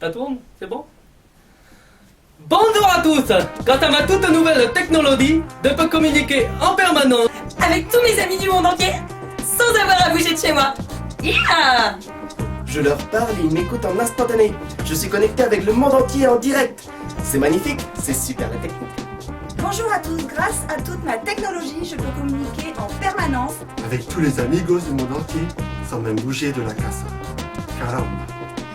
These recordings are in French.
Ça tourne? C'est bon? Bonjour à tous! Grâce à ma toute nouvelle technologie, je peux communiquer en permanence avec tous mes amis du monde entier, sans avoir à bouger de chez moi. Yeah! Je leur parle et ils m'écoutent en instantané. Je suis connecté avec le monde entier en direct. C'est magnifique, c'est super la technique. Bonjour à tous, grâce à toute ma technologie, je peux communiquer en permanence avec tous les amigos du monde entier, sans même bouger de la casa. Caramba.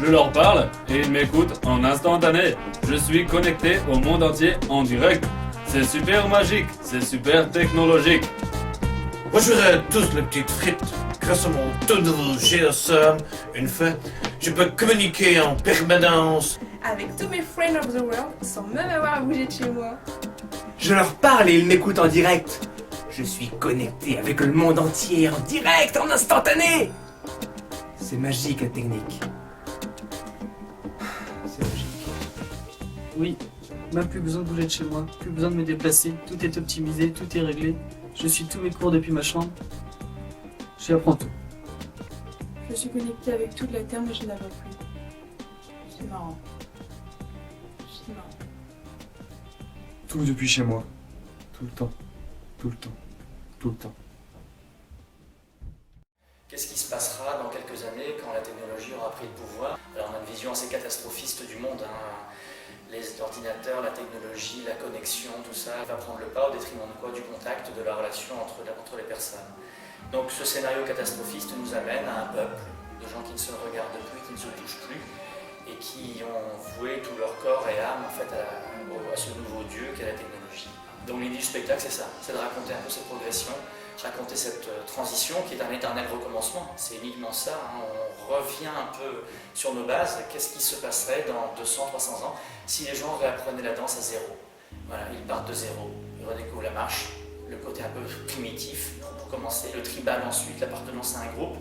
Je leur parle et ils m'écoutent en instantané. Je suis connecté au monde entier en direct. C'est super magique, c'est super technologique. Bonjour à tous les petites frites. Grâce à mon tout nouveau GSM, une fois, je peux communiquer en permanence avec tous mes friends of the world, sans même avoir à bouger de chez moi. Je leur parle et ils m'écoutent en direct. Je suis connecté avec le monde entier en direct, en instantané. C'est magique la technique. C'est magique. Oui, même plus besoin de bouger de chez moi, plus besoin de me déplacer, tout est optimisé, tout est réglé. Je suis tous mes cours depuis ma chambre. J'y apprends tout. Je suis connectée avec toute la Terre, mais je ne la vois plus. C'est marrant. C'est marrant. Tout depuis chez moi. Tout le temps. Tout le temps. Tout le temps. Qu'est-ce qui se passera dans quelques années quand la technologie aura pris le pouvoir? Alors on a une vision assez catastrophiste du monde. Les ordinateurs, la technologie, la connexion, tout ça va prendre le pas au détriment de quoi? Du contact, de la relation entre les personnes. Donc ce scénario catastrophiste nous amène à un peuple de gens qui ne se regardent plus, qui ne se touchent plus et qui ont voué tout leur corps et âme en fait, à ce nouveau Dieu qu'est la technologie. Donc l'idée du spectacle c'est ça, c'est de raconter un peu cette progression, raconter cette transition qui est un éternel recommencement. C'est uniquement ça, on revient un peu sur nos bases. Qu'est-ce qui se passerait dans 200, 300 ans si les gens réapprenaient la danse à zéro? Voilà, ils partent de zéro, ils redécouvrent la marche, le côté un peu primitif pour commencer, le tribal ensuite, l'appartenance à un groupe,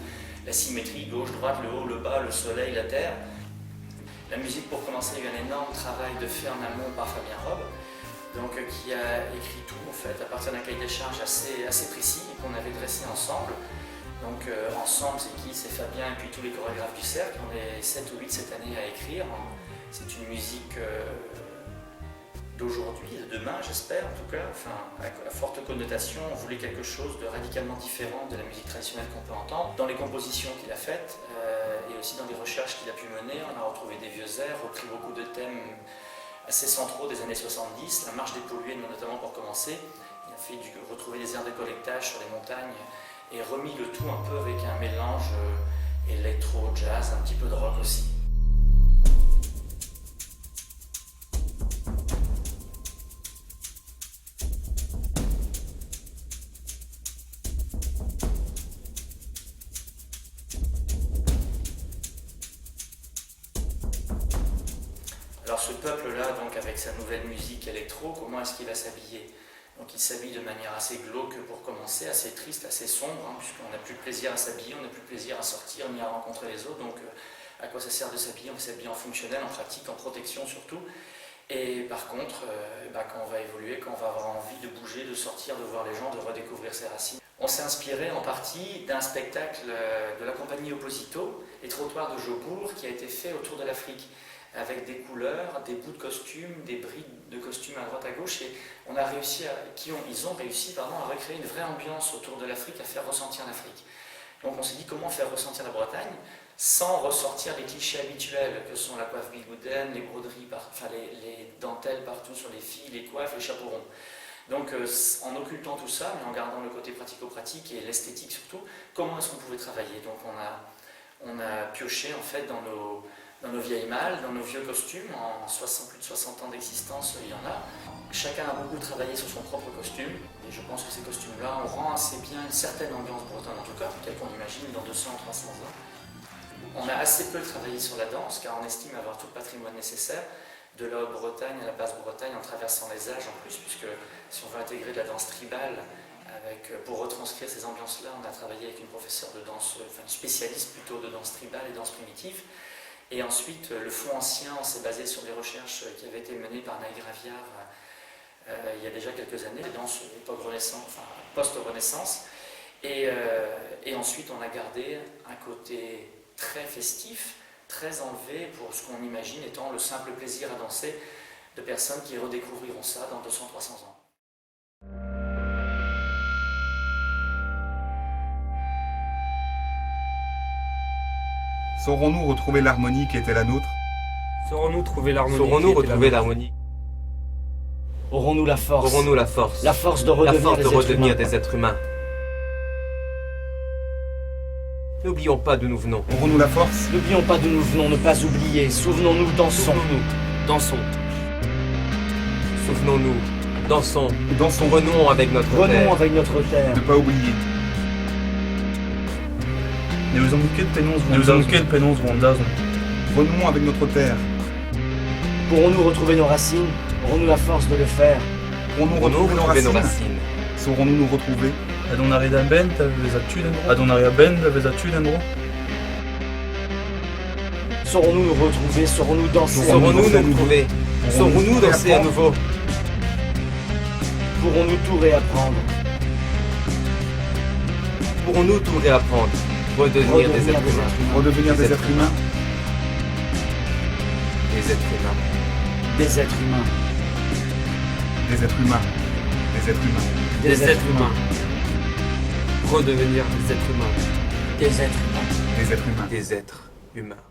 la symétrie, gauche, droite, le haut, le bas, le soleil, la terre. La musique pour commencer, il y a eu un énorme travail de fait en amont par Fabien Robe, donc, qui a écrit tout en fait à partir d'un cahier des charges assez précis qu'on avait dressé ensemble. Donc ensemble c'est qui? C'est Fabien et puis tous les chorégraphes du cercle. On est 7 ou 8 cette année à écrire. C'est une musique d'aujourd'hui, de demain j'espère en tout cas, enfin à forte connotation. On voulait quelque chose de radicalement différent de la musique traditionnelle qu'on peut entendre. Dans les compositions qu'il a faites et aussi dans les recherches qu'il a pu mener, on a retrouvé des vieux airs, repris beaucoup de thèmes assez centraux des années 70, la marche des pollués notamment pour commencer. Il a fait retrouver des aires de collectage sur les montagnes et remis le tout un peu avec un mélange électro, jazz, un petit peu de rock aussi. Alors ce peuple-là, donc avec sa nouvelle musique électro, comment est-ce qu'il va s'habiller? Donc il s'habille de manière assez glauque pour commencer, assez triste, assez sombre, puisqu'on n'a plus de plaisir à s'habiller, on n'a plus de plaisir à sortir ni à rencontrer les autres. Donc à quoi ça sert de s'habiller? On s'habille en fonctionnel, en pratique, en protection surtout. Et par contre, quand on va évoluer, quand on va avoir envie de bouger, de sortir, de voir les gens, de redécouvrir ses racines. On s'est inspiré en partie d'un spectacle de la compagnie Opposito, Les Trottoirs de Jobourg, qui a été fait autour de l'Afrique, avec des couleurs, des bouts de costumes, des brides de costumes à droite à gauche, et ils ont réussi à recréer une vraie ambiance autour de l'Afrique, à faire ressentir l'Afrique. Donc on s'est dit comment faire ressentir la Bretagne sans ressortir les clichés habituels que sont la coiffe bigoudaine, les broderies, les dentelles partout sur les filles, les coiffes, les chapeaux ronds. Donc en occultant tout ça, mais en gardant le côté pratico-pratique et l'esthétique surtout, comment est-ce qu'on pouvait travailler? Donc on a pioché en fait dans nos vieilles malles, dans nos vieux costumes, en plus de 60 ans d'existence, il y en a. Chacun a beaucoup travaillé sur son propre costume, et je pense que ces costumes-là, on rend assez bien une certaine ambiance bretonne en tout cas, telle qu'on imagine dans 200 ou 300 ans. On a assez peu travaillé sur la danse, car on estime avoir tout le patrimoine nécessaire, de la Haute-Bretagne à la Basse-Bretagne, en traversant les âges en plus, puisque si on veut intégrer de la danse tribale, pour retranscrire ces ambiances-là, on a travaillé avec une professeure de danse, une spécialiste plutôt de danse tribale et danse primitive. Et ensuite, le fond ancien, on s'est basé sur des recherches qui avaient été menées par Naïg Raviard il y a déjà quelques années, dans l'époque post-Renaissance. Et ensuite, on a gardé un côté très festif, très enlevé pour ce qu'on imagine étant le simple plaisir à danser de personnes qui redécouvriront ça dans 200-300 ans. Saurons-nous retrouver l'harmonie qui était la nôtre? Saurons-nous trouver l'harmonie? Saurons-nous retrouver l'harmonie? Aurons-nous la force? Aurons-nous la force? La force de redevenir des êtres humains. N'oublions pas d'où nous venons. Aurons-nous la force? N'oublions pas d'où nous venons, ne pas oublier. Souvenons-nous, dansons. Dansons. Souvenons-nous. Dansons. Dansons. Renouons avec notre terre. Renouons avec notre terre. Ne pas oublier. Renouons avec notre terre. Pourrons-nous retrouver nos racines? Aurons-nous la force de le faire? Pourrons-nous retrouver nos racines? Saurons-nous nous retrouver? Saurons-nous nous retrouver? Saurons-nous danser? Saurons-nous nous retrouver? Saurons-nous danser à nouveau? Pourrons-nous tout réapprendre? Pourrons-nous tout réapprendre? Redevenir des êtres humains. Redevenir des êtres humains? Des êtres humains. Des êtres humains. Des êtres humains. Des êtres humains. Des êtres humains. Redevenir des êtres humains. Des êtres humains. Des êtres humains. Des êtres humains.